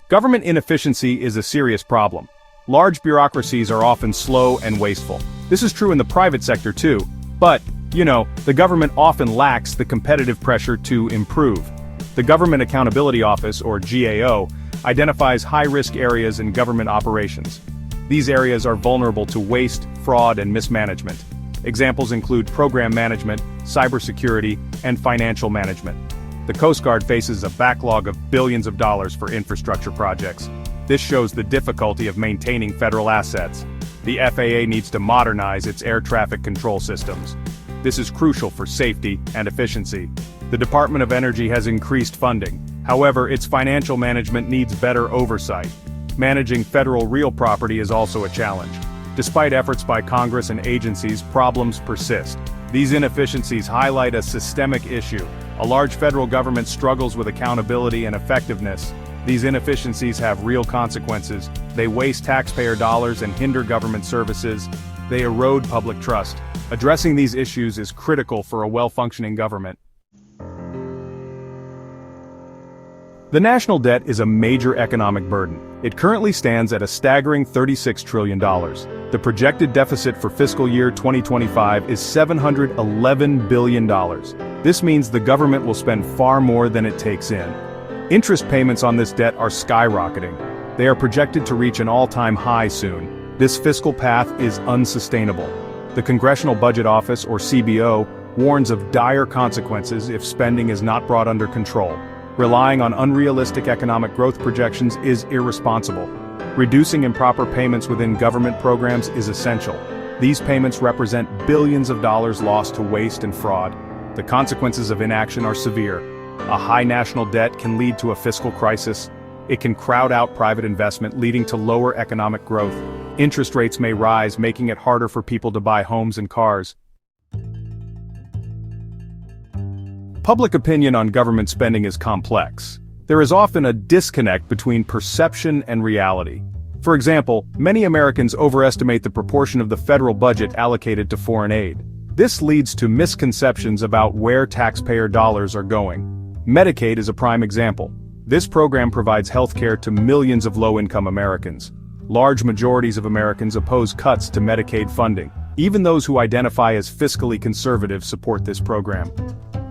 Government inefficiency is a serious problem. Large bureaucracies are often slow and wasteful. This is true in the private sector too, but, the government often lacks the competitive pressure to improve. The Government Accountability Office, or GAO, identifies high-risk areas in government operations. These areas are vulnerable to waste, fraud, and mismanagement. Examples include program management, cybersecurity, and financial management. The Coast Guard faces a backlog of billions of dollars for infrastructure projects. This shows the difficulty of maintaining federal assets. The FAA needs to modernize its air traffic control systems. This is crucial for safety and efficiency. The Department of Energy has increased funding. However, its financial management needs better oversight. Managing federal real property is also a challenge. Despite efforts by Congress and agencies, problems persist. These inefficiencies highlight a systemic issue. A large federal government struggles with accountability and effectiveness. These inefficiencies have real consequences. They waste taxpayer dollars and hinder government services. They erode public trust. Addressing these issues is critical for a well-functioning government. The national debt is a major economic burden. It currently stands at a staggering $36 trillion. The projected deficit for fiscal year 2025 is $711 billion. This means the government will spend far more than it takes in. Interest payments on this debt are skyrocketing. They are projected to reach an all-time high soon. This fiscal path is unsustainable. The Congressional Budget Office, or CBO, warns of dire consequences if spending is not brought under control. Relying on unrealistic economic growth projections is irresponsible. Reducing improper payments within government programs is essential. These payments represent billions of dollars lost to waste and fraud. The consequences of inaction are severe. A high national debt can lead to a fiscal crisis. It can crowd out private investment, leading to lower economic growth. Interest rates may rise, making it harder for people to buy homes and cars. Public opinion on government spending is complex. There is often a disconnect between perception and reality. For example, many Americans overestimate the proportion of the federal budget allocated to foreign aid. This leads to misconceptions about where taxpayer dollars are going. Medicaid is a prime example. This program provides health care to millions of low-income Americans. Large majorities of Americans oppose cuts to Medicaid funding. Even those who identify as fiscally conservative support this program.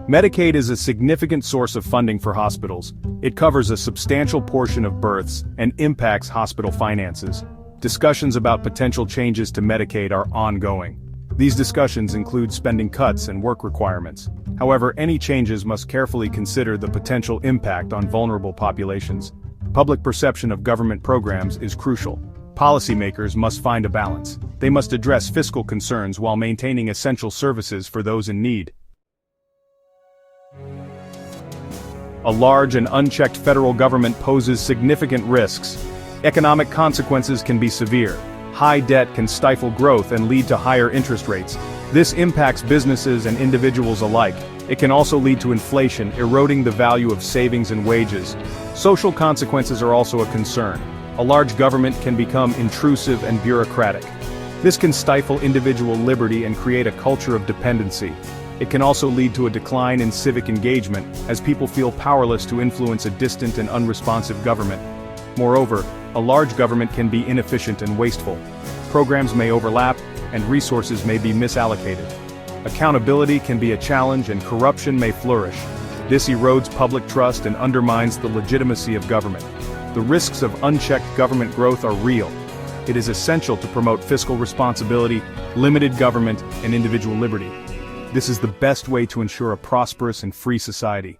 Medicaid is a significant source of funding for hospitals. It covers a substantial portion of births and impacts hospital finances. Discussions about potential changes to Medicaid are ongoing. These discussions include spending cuts and work requirements. However, any changes must carefully consider the potential impact on vulnerable populations. Public perception of government programs is crucial. Policymakers must find a balance. They must address fiscal concerns while maintaining essential services for those in need. A large and unchecked federal government poses significant risks. Economic consequences can be severe. High debt can stifle growth and lead to higher interest rates. This impacts businesses and individuals alike. It can also lead to inflation, eroding the value of savings and wages. Social consequences are also a concern. A large government can become intrusive and bureaucratic. This can stifle individual liberty and create a culture of dependency. It can also lead to a decline in civic engagement, as people feel powerless to influence a distant and unresponsive government. Moreover, a large government can be inefficient and wasteful. Programs may overlap, and resources may be misallocated. Accountability can be a challenge and corruption may flourish. This erodes public trust and undermines the legitimacy of government. The risks of unchecked government growth are real. It is essential to promote fiscal responsibility, limited government, and individual liberty. This is the best way to ensure a prosperous and free society.